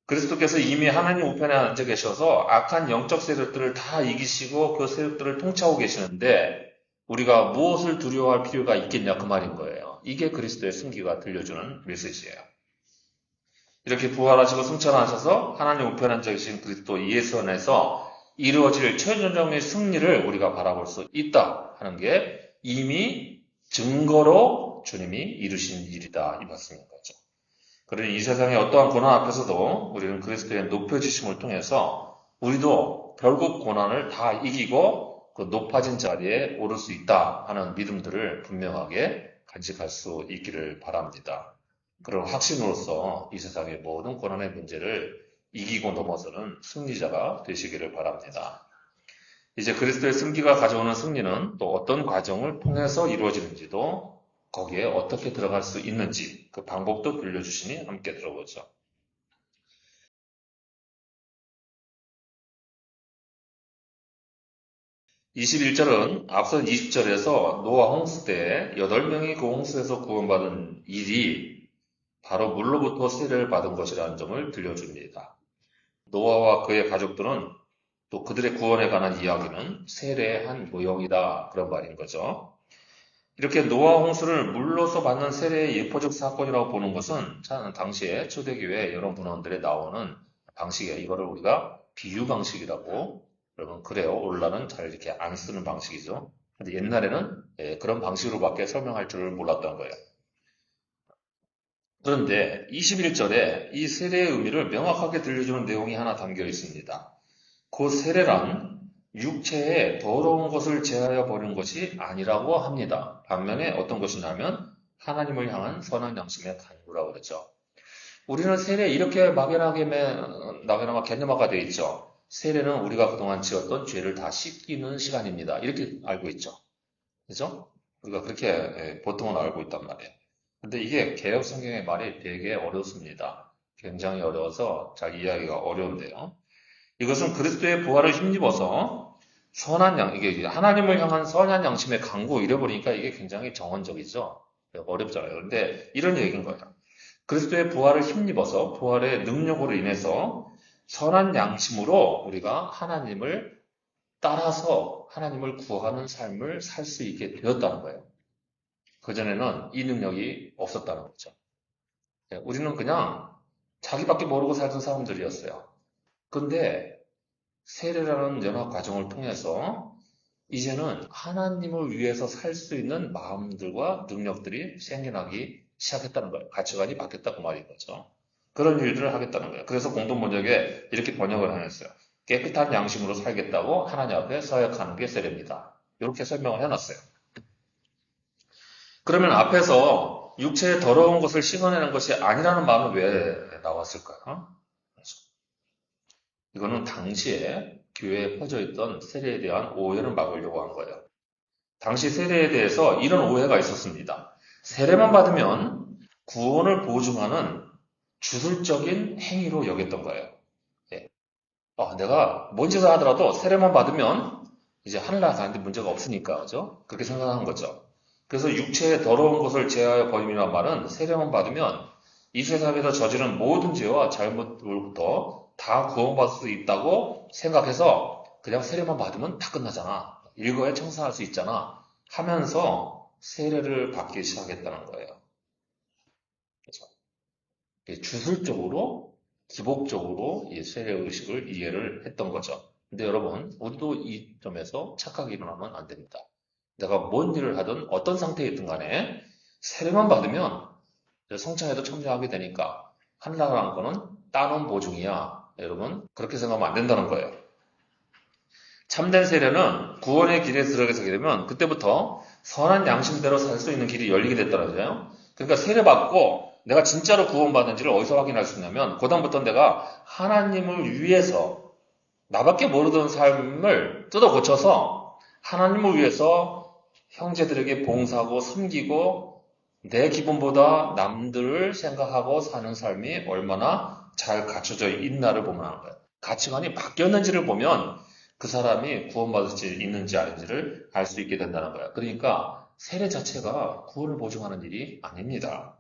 그리스도께서 이미 하나님 우편에 앉아 계셔서 악한 영적 세력들을 다 이기시고 그 세력들을 통치하고 계시는데 우리가 무엇을 두려워할 필요가 있겠냐 그 말인 거예요. 이게 그리스도의 승기가 들려주는 메시지예요. 이렇게 부활하시고 승천하셔서 하나님 우편에 앉아 계신 그리스도 예수 안에서 이루어질 최종적인 승리를 우리가 바라볼 수 있다 하는 게 이미 증거로 주님이 이루신 일이다 이 말씀인 거죠. 그러니 이 세상의 어떠한 고난 앞에서도 우리는 그리스도의 높여지심을 통해서 우리도 결국 고난을 다 이기고 그 높아진 자리에 오를 수 있다 하는 믿음들을 분명하게 간직할 수 있기를 바랍니다. 그런 확신으로서 이 세상의 모든 고난의 문제를 이기고 넘어서는 승리자가 되시기를 바랍니다. 이제 그리스도의 승기가 가져오는 승리는 또 어떤 과정을 통해서 이루어지는지도 거기에 어떻게 들어갈 수 있는지 그 방법도 들려주시니 함께 들어보죠. 21절은 앞선 20절에서 노아 홍수 때 8명이 그 홍수에서 구원받은 일이 바로 물로부터 세례를 받은 것이라는 점을 들려줍니다. 노아와 그의 가족들은 또 그들의 구원에 관한 이야기는 세례의 한 모형이다 그런 말인 거죠. 이렇게 노아 홍수를 물로서 받는 세례의 예표적 사건이라고 보는 것은 당시에 초대교회 여러 문헌들에 나오는 방식이에요. 이거를 우리가 비유 방식이라고 여러분 그래요. 오늘날은 잘 이렇게 안 쓰는 방식이죠. 근데 옛날에는 그런 방식으로밖에 설명할 줄을 몰랐던 거예요. 그런데 21절에 이 세례의 의미를 명확하게 들려주는 내용이 하나 담겨 있습니다. 그 세례란 육체의 더러운 것을 제하여 버린 것이 아니라고 합니다. 반면에 어떤 것이냐면 하나님을 향한 선한 양심의 간구라고 그러죠. 우리는 세례 이렇게 막연하게 개념화가 되어 있죠. 세례는 우리가 그동안 지었던 죄를 다 씻기는 시간입니다. 이렇게 알고 있죠. 그죠? 우리가 그렇게 보통은 알고 있단 말이에요. 근데 이게 개역 성경의 말이 되게 어렵습니다. 굉장히 어려워서 잘 이해하기가 어려운데요. 이것은 그리스도의 부활을 힘입어서 이게 하나님을 향한 선한 양심의 강구 이래버리니까 이게 굉장히 정언적이죠. 어렵잖아요. 그런데 이런 얘기인 거예요. 그리스도의 부활을 힘입어서 부활의 능력으로 인해서 선한 양심으로 우리가 하나님을 따라서 하나님을 구하는 삶을 살 수 있게 되었다는 거예요. 그전에는 이 능력이 없었다는 거죠. 우리는 그냥 자기밖에 모르고 살던 사람들이었어요. 근데 세례라는 연합 과정을 통해서 이제는 하나님을 위해서 살 수 있는 마음들과 능력들이 생겨나기 시작했다는 거예요. 가치관이 바뀌었다고 말인 거죠. 그런 일들을 하겠다는 거예요. 그래서 공동 번역에 이렇게 번역을 해놨어요. 깨끗한 양심으로 살겠다고 하나님 앞에 서약하는 게 세례입니다. 이렇게 설명을 해놨어요. 그러면 앞에서 육체의 더러운 것을 씻어내는 것이 아니라는 말은 왜 나왔을까요? 이거는 당시에 교회에 퍼져 있던 세례에 대한 오해를 막으려고 한 거예요. 당시 세례에 대해서 이런 오해가 있었습니다. 세례만 받으면 구원을 보증하는 주술적인 행위로 여겼던 거예요. 예. 내가 뭔 짓을 하더라도 세례만 받으면 이제 하늘나라 가는데 문제가 없으니까, 그죠? 그렇게 생각한 거죠. 그래서 육체의 더러운 것을 제하여 버림이란 말은 세례만 받으면 이 세상에서 저지른 모든 죄와 잘못들부터 다 구원받을 수 있다고 생각해서 그냥 세례만 받으면 다 끝나잖아. 일거에 청산할 수 있잖아. 하면서 세례를 받기 시작했다는 거예요. 그래서 주술적으로, 기복적으로 이 세례 의식을 이해를 했던 거죠. 근데 여러분, 우리도 이 점에서 착각이 일어나면 안 됩니다. 내가 뭔 일을 하든 어떤 상태에 있든 간에 세례만 받으면 성찬에도 참여하게 되니까 하늘나라라는 거는 따놓은 보증이야. 여러분, 그렇게 생각하면 안 된다는 거예요. 참된 세례는 구원의 길에 들어가게 되면 그때부터 선한 양심대로 살 수 있는 길이 열리게 됐더라고요. 그러니까 세례받고 내가 진짜로 구원받는지를 어디서 확인할 수 있냐면 그다음부터 내가 하나님을 위해서 나밖에 모르던 삶을 뜯어 고쳐서 하나님을 위해서 형제들에게 봉사하고 섬기고 내 기분보다 남들을 생각하고 사는 삶이 얼마나 잘 갖춰져 있나를 보면 하는 거예요. 가치관이 바뀌었는지를 보면 그 사람이 구원받을 수 있는지 아닌지를 알 수 있게 된다는 거야. 그러니까 세례 자체가 구원을 보증하는 일이 아닙니다.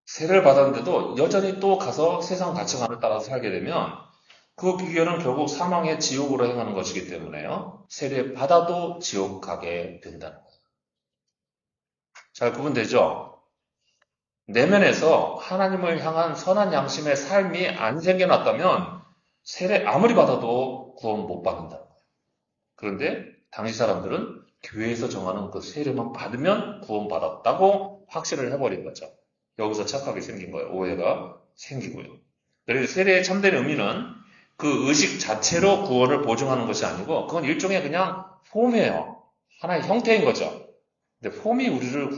세례를 받았는데도 여전히 또 가서 세상 가치관을 따라서 살게 되면 그 비결은 결국 사망의 지옥으로 행하는 것이기 때문에요. 세례 받아도 지옥 가게 된다는 거예요. 잘 구분되죠? 내면에서 하나님을 향한 선한 양심의 삶이 안 생겨났다면 세례 아무리 받아도 구원 못 받는다는 거예요. 그런데 당시 사람들은 교회에서 정하는 그 세례만 받으면 구원받았다고 확신을 해버린 거죠. 여기서 착각이 생긴 거예요. 오해가 생기고요. 그래서 세례의 참된 의미는 그 의식 자체로 구원을 보증하는 것이 아니고 그건 일종의 그냥 폼이에요. 하나의 형태인 거죠. 근데 폼이 우리를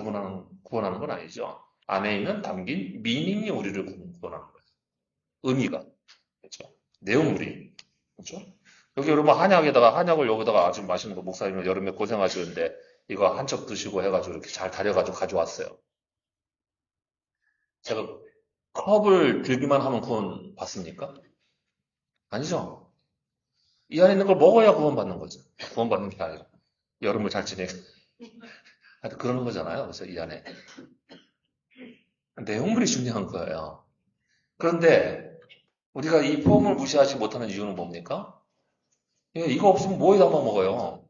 구원하는 건 아니죠. 안에 있는 담긴 미닝이 우리를 구원하는 거예요. 의미가. 그렇죠? 내용물이. 그렇죠? 여기 여러분 한약을 여기다가 아주 맛있는 거 목사님은 여름에 고생하시는데 이거 한 첩 드시고 해가지고 이렇게 잘 다려가지고 가져왔어요. 제가 컵을 들기만 하면 구원 받습니까? 아니죠. 이 안에 있는 걸 먹어야 구원받는 거죠. 구원받는 게 아니라 여름을 잘 지내고 하여튼 그러는 거잖아요. 그래서 이 안에 내용물이 중요한 거예요. 그런데 우리가 이 폼을 무시하지 못하는 이유는 뭡니까? 예, 이거 없으면 뭐에 담아 먹어요?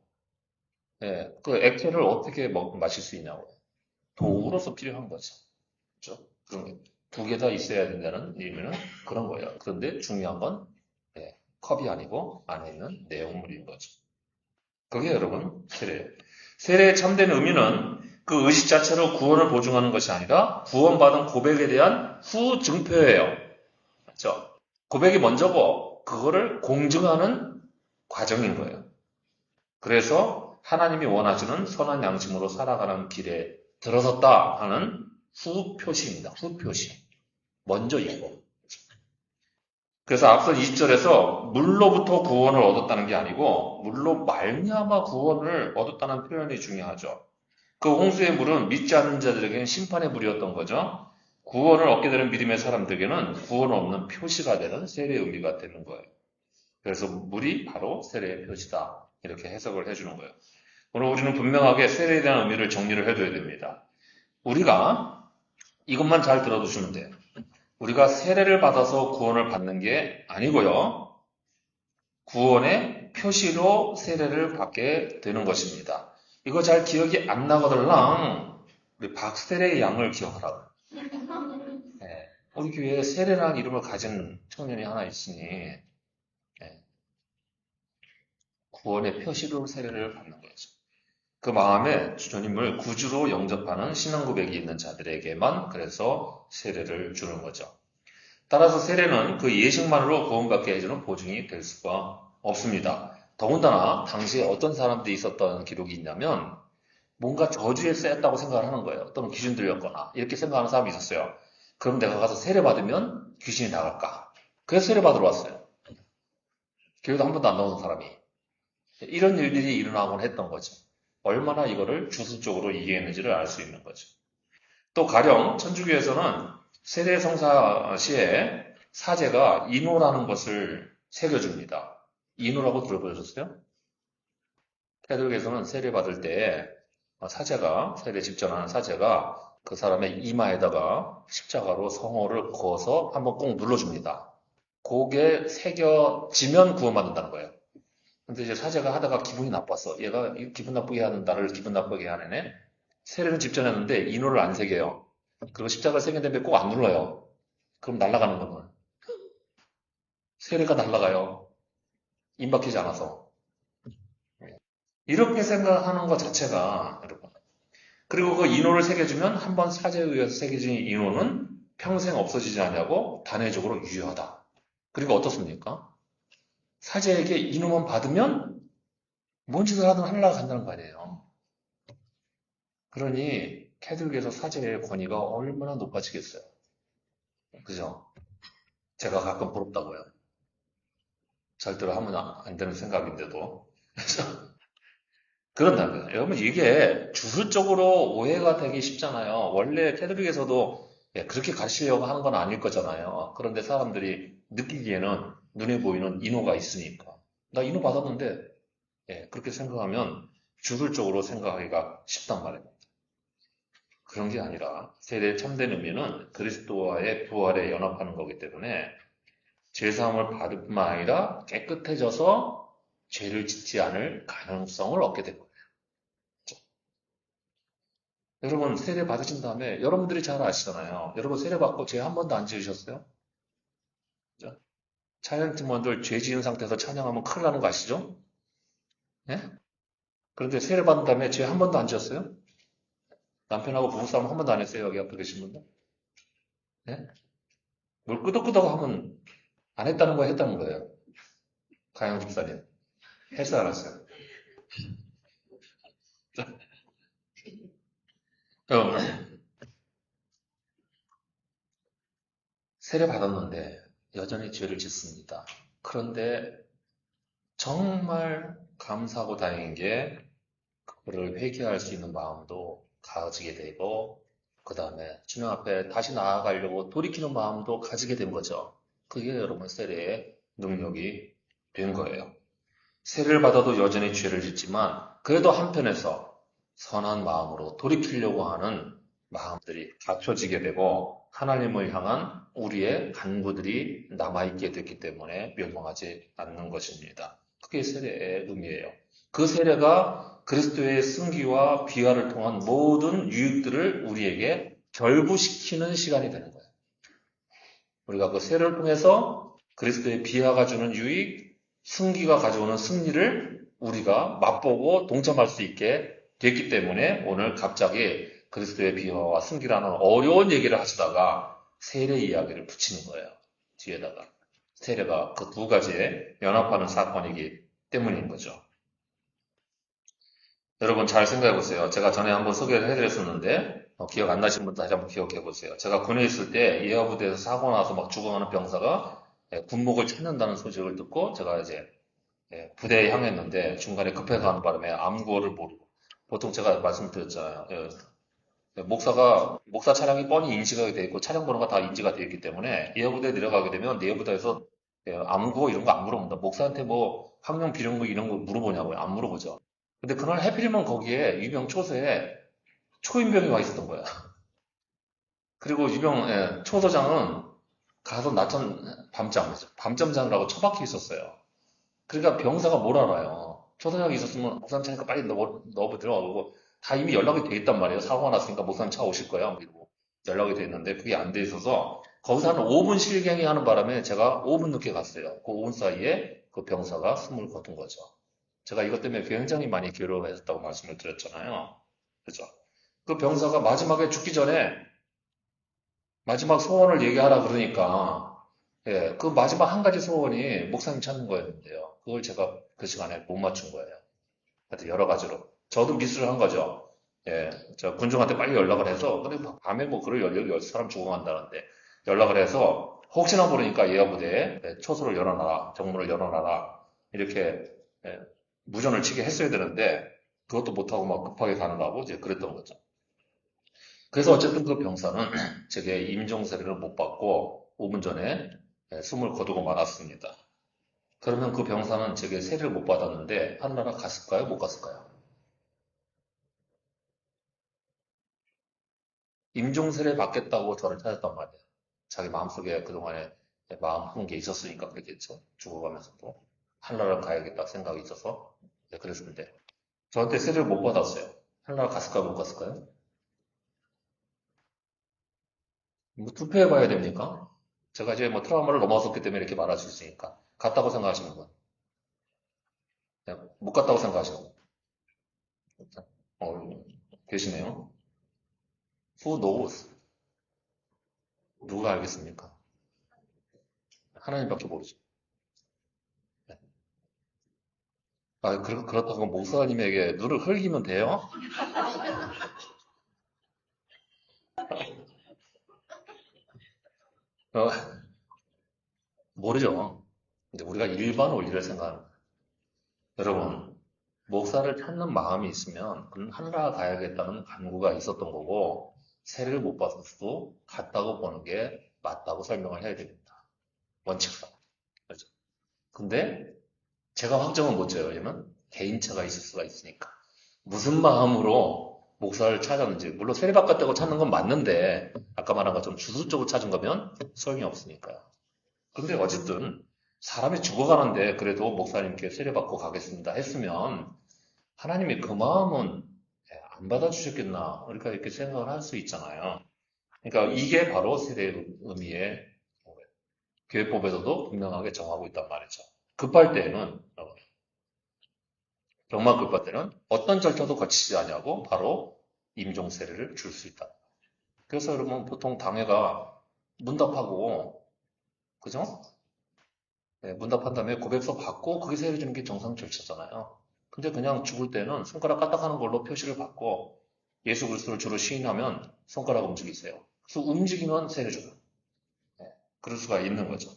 예, 그 액체를 어떻게 마실 수 있냐고요. 도구로서 필요한 거죠. 그렇죠? 그런 두 개 다 있어야 된다는 의미는 그런 거예요. 그런데 중요한 건 예, 컵이 아니고 안에 있는 내용물인 거죠. 그게 여러분 세례예요. 세례의 참된 의미는 그 의식 자체로 구원을 보증하는 것이 아니라 구원받은 고백에 대한 후증표예요. 맞죠? 고백이 먼저고 그거를 공증하는 과정인 거예요. 그래서 하나님이 원하시는 선한 양심으로 살아가는 길에 들어섰다 하는 후표시입니다. 후표시. 먼저 이거. 그래서 앞서 20절에서 물로부터 구원을 얻었다는 게 아니고 물로 말미암아 구원을 얻었다는 표현이 중요하죠. 그 홍수의 물은 믿지 않는 자들에게는 심판의 물이었던 거죠. 구원을 얻게 되는 믿음의 사람들에게는 구원 없는 표시가 되는 세례의 의미가 되는 거예요. 그래서 물이 바로 세례의 표시다. 이렇게 해석을 해주는 거예요. 오늘 우리는 분명하게 세례에 대한 의미를 정리를 해둬야 됩니다. 우리가 이것만 잘 들어두시면 돼요. 우리가 세례를 받아서 구원을 받는 게 아니고요. 구원의 표시로 세례를 받게 되는 것입니다. 이거 잘 기억이 안 나거들랑 우리 박세례의 양을 기억하라고. 네. 우리 교회에 세례라는 이름을 가진 청년이 하나 있으니 네. 구원의 표시로 세례를 받는 거죠. 그 마음에 주님을 구주로 영접하는 신앙 고백이 있는 자들에게만 그래서 세례를 주는 거죠. 따라서 세례는 그 예식만으로 구원받게 해주는 보증이 될 수가 없습니다. 더군다나 당시에 어떤 사람들이 있었던 기록이 있냐면 뭔가 저주에 쓰였다고 생각을 하는 거예요. 또는 귀신 들렸거나 이렇게 생각하는 사람이 있었어요. 그럼 내가 가서 세례 받으면 귀신이 나갈까? 그래서 세례 받으러 왔어요. 교회도 한 번도 안 나오는 사람이. 이런 일들이 일어나곤 했던 거죠. 얼마나 이거를 주술적으로 이해했는지를 알 수 있는 거죠. 또 가령 천주교에서는 세례 성사 시에 사제가 인호라는 것을 새겨줍니다. 인호라고 들어보셨어요? 태도교에서는 세례 받을 때 사제가 세례 집전하는 사제가 그 사람의 이마에다가 십자가로 성호를 그어서 한번 꼭 눌러줍니다. 그게 새겨지면 구원받는다는 거예요. 근데 이제 사제가 하다가 기분이 나빴어. 얘가 기분 나쁘게 하는 나를 기분 나쁘게 하네. 세례는 집전했는데 인호를 안 새겨요. 그리고 십자가를 새긴 다음에 꼭 안 눌러요. 그럼 날아가는 거는. 세례가 날아가요. 임박히지 않아서. 이렇게 생각하는 것 자체가 여러분. 그리고 그 인호를 새겨주면 한번 사제에 의해서 새겨진 인호는 평생 없어지지 않냐고 단회적으로 유효하다. 그리고 어떻습니까? 사제에게 인후만 받으면 뭔 짓을 하든 하려고 간다는 거 아니에요. 그러니 캐톨릭에서 사제의 권위가 얼마나 높아지겠어요. 그죠? 제가 가끔 부럽다고요. 절대로 하면 안 되는 생각인데도. 그래서 그런다고요. 여러분 이게 주술적으로 오해가 되기 쉽잖아요. 원래 캐톨릭에서도 그렇게 가르치려고 하는 건 아닐 거잖아요. 그런데 사람들이 느끼기에는 눈에 보이는 인호가 있으니까. 나 인호 받았는데 그렇게 생각하면 주술적으로 생각하기가 쉽단 말입니다. 그런 게 아니라 세례의 참된 의미는 그리스도와의 부활에 연합하는 거기 때문에 죄사함을 받을 뿐만 아니라 깨끗해져서 죄를 짓지 않을 가능성을 얻게 된 거예요. 여러분 세례 받으신 다음에 여러분들이 잘 아시잖아요. 여러분 세례 받고 죄 한 번도 안 지으셨어요? 그죠? 찬양 팀원들 죄 지은 상태에서 찬양하면 큰일 나는 거 아시죠? 예? 그런데 세례 받은 다음에 죄 한 번도 안 지었어요? 남편하고 부부싸움 한 번도 안 했어요? 여기 앞에 계신 분들? 예? 뭘 끄덕끄덕 하면 안 했다는 거예요? 했다는 거예요? 가영 집사님. 했어요? 안 했어요? 어, 세례 받았는데 여전히 죄를 짓습니다. 그런데 정말 감사하고 다행인 게 그를 회개할 수 있는 마음도 가지게 되고 그 다음에 주님 앞에 다시 나아가려고 돌이키는 마음도 가지게 된 거죠. 그게 여러분 세례의 능력이 된 거예요. 세례를 받아도 여전히 죄를 짓지만 그래도 한편에서 선한 마음으로 돌이키려고 하는 마음들이 갖춰지게 되고 하나님을 향한 우리의 간구들이 남아있게 됐기 때문에 멸망하지 않는 것입니다. 그게 세례의 의미예요. 그 세례가 그리스도의 승기와 비화를 통한 모든 유익들을 우리에게 결부시키는 시간이 되는 거예요. 우리가 그 세례를 통해서 그리스도의 비화가 주는 유익, 승기가 가져오는 승리를 우리가 맛보고 동참할 수 있게 됐기 때문에 오늘 갑자기 그리스도의 비화와 승기라는 어려운 얘기를 하시다가 세례 이야기를 붙이는 거예요. 뒤에다가. 세례가 그 두 가지에 연합하는 사건이기 때문인 거죠. 여러분 잘 생각해 보세요. 제가 전에 한번 소개를 해드렸었는데 기억 안 나신 분 다시 한번 기억해 보세요. 제가 군에 있을 때 이하 부대에서 사고 나서 막 죽어가는 병사가 군목을 찾는다는 소식을 듣고 제가 이제 부대에 향했는데 중간에 급해서 가는 바람에 암구호를 모르고 보통 제가 말씀드렸잖아요. 목사 차량이 뻔히 인식하게 돼 있고 차량 번호가 다 인지가 되어 있기 때문에 이하 부대에 내려가게 되면 내하 부대에서 암구호 이런 거 안 물어본다. 목사한테 뭐 학령 비령구 이런 거 물어보냐고요. 안 물어보죠. 근데 그날 해필이면 거기에 유병 초소에 초인병이 와 있었던 거야. 그리고 유병 초소장은 가서 낮잠 밤잠자느라고 처박혀 있었어요. 그러니까 병사가 뭘 알아요. 초소장이 있었으면 목사님 차니까 빨리 넣어 들어가고 다 이미 연락이 돼 있단 말이에요. 사고가 났으니까 목사님 차 오실 거야. 그리고 연락이 돼 있는데 그게 안 돼 있어서 거기서 한 5분 실갱이 하는 바람에 제가 5분 늦게 갔어요. 그 5분 사이에 그 병사가 숨을 거둔 거죠. 제가 이것 때문에 굉장히 많이 괴로워했다고 말씀을 드렸잖아요. 그죠? 그 병사가 마지막에 죽기 전에 마지막 소원을 얘기하라 그러니까 그 마지막 한 가지 소원이 목사님 찾는 거였는데요. 그걸 제가 그 시간에 못 맞춘 거예요. 하여튼 여러 가지로. 저도 미스를 한 거죠. 저 군중한테 빨리 연락을 해서 근데 밤에 뭐 그럴 연락이 사람 죽어간다는데 연락을 해서 혹시나 모르니까 예하부대에 초소를 열어놔라, 정문을 열어놔라 이렇게 예, 무전을 치게 했어야 되는데 그것도 못하고 막 급하게 가느라고 이제 그랬던 거죠. 그래서 어쨌든 그 병사는 제게 임종세례를 못 받고 5분 전에 숨을 거두고 말았습니다. 그러면 그 병사는 제게 세례를 못 받았는데 하늘나라 갔을까요? 못 갔을까요? 임종세례 받겠다고 저를 찾았단 말이에요. 자기 마음속에 그동안에 마음 아픈 게 있었으니까 그랬겠죠. 죽어가면서도 하늘나라 가야겠다 생각이 있어서 그랬는데 저한테 세례를 못 받았어요. 하늘나라 갔을까요? 못 갔을까요? 뭐 투표해 봐야 됩니까? 제가 이제 뭐 트라우마를 넘어섰기 때문에 이렇게 말할 수 있으니까. 갔다고 생각하시는 분. 못 갔다고 생각하시는 분. 어, 계시네요. Who knows? 누가 알겠습니까? 하나님밖에 모르죠. 그렇다고 목사님에게 눈을 흘기면 돼요? 어, 모르죠. 이제 우리가 일반 원리를 생각하는 거예요. 여러분, 목사를 찾는 마음이 있으면 그는 하늘나라 가야겠다는 간구가 있었던 거고, 세례를 못 받았어도 갔다고 보는 게 맞다고 설명을 해야 됩니다. 원칙상. 그렇죠? 근데 제가 확정은 못 져요. 얘는 개인차가 있을 수가 있으니까. 무슨 마음으로 목사를 찾았는지, 물론 세례 받겠다고 찾는 건 맞는데, 아까 말한 것처럼 주술적으로 찾은 거면 소용이 없으니까요. 근데 어쨌든 사람이 죽어가는데 그래도 목사님께 세례받고 가겠습니다 했으면 하나님이 그 마음은 안 받아주셨겠나 그러니까 이렇게 생각을 할 수 있잖아요. 그러니까 이게 바로 세례의 의미의 교회법에서도 분명하게 정하고 있단 말이죠. 급할 때는 정말 급할 때는 어떤 절차도 거치지 않냐고 바로 임종 세례를 줄 수 있다. 그래서 여러분 보통 당회가 문답하고 그죠? 네, 문답한 다음에 고백서 받고 그게 세례 주는 게 정상 절차잖아요. 근데 그냥 죽을 때는 손가락 까딱하는 걸로 표시를 받고 예수 그리스도를 주로 시인하면 손가락 움직이세요. 그래서 움직이면 세례 줘요. 네, 그럴 수가 있는 거죠.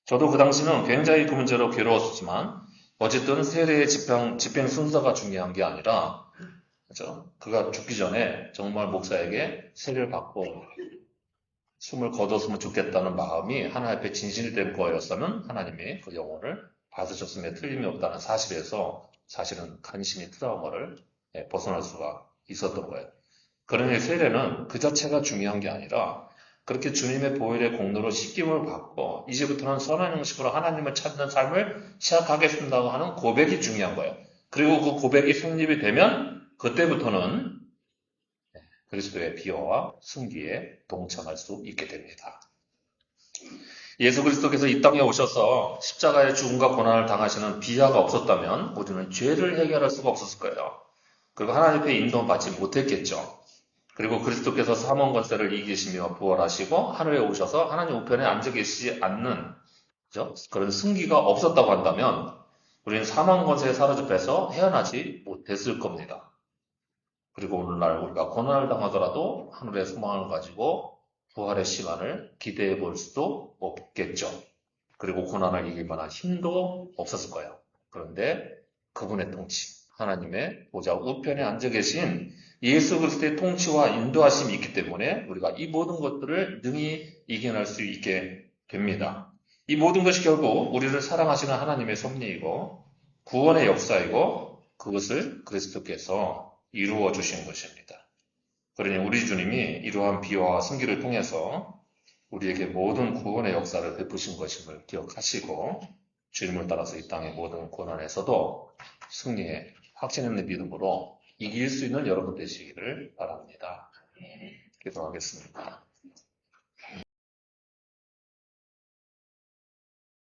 저도 그 당시는 굉장히 그 문제로 괴로웠었지만 어쨌든 세례의 집행 순서가 중요한 게 아니라 그죠? 그가 죽기 전에 정말 목사에게 세례를 받고 숨을 거뒀으면 좋겠다는 마음이 하나님 앞에 진실된 거였으면 하나님이 그 영혼을 받으셨음에 틀림이 없다는 사실에서 사실은 간신히 트라우마를 벗어날 수가 있었던 거예요. 그러니 세례는 그 자체가 중요한 게 아니라 그렇게 주님의 보혈의 공로로 씻김을 받고 이제부터는 선한 형식으로 하나님을 찾는 삶을 시작하겠습니다 하는 고백이 중요한 거예요. 그리고 그 고백이 성립이 되면 그때부터는 그리스도의 비화와 승기에 동참할 수 있게 됩니다. 예수 그리스도께서 이 땅에 오셔서 십자가의 죽음과 고난을 당하시는 비화가 없었다면 우리는 죄를 해결할 수가 없었을 거예요. 그리고 하나님 앞에 인도받지 못했겠죠. 그리고 그리스도께서 사망 권세를 이기시며 부활하시고 하늘에 오셔서 하나님 우편에 앉아 계시지 않는 그죠? 그런 승기가 없었다고 한다면 우리는 사망 권세에 사로잡혀서 헤어나지 못했을 겁니다. 그리고 오늘날 우리가 고난을 당하더라도 하늘의 소망을 가지고 부활의 시간을 기대해 볼 수도 없겠죠. 그리고 고난을 이길 만한 힘도 없었을 거예요. 그런데 그분의 통치, 하나님의 보좌 우편에 앉아 계신 예수 그리스도의 통치와 인도하심이 있기 때문에 우리가 이 모든 것들을 능히 이겨낼 수 있게 됩니다. 이 모든 것이 결국 우리를 사랑하시는 하나님의 섭리이고 구원의 역사이고 그것을 그리스도께서 이루어 주신 것입니다. 그러니 우리 주님이 이러한 비화와 승기를 통해서 우리에게 모든 구원의 역사를 베푸신 것임을 기억하시고 주님을 따라서 이 땅의 모든 고난에서도 승리에 확신 있는 믿음으로 이길 수 있는 여러분 되시기를 바랍니다. 기도하겠습니다.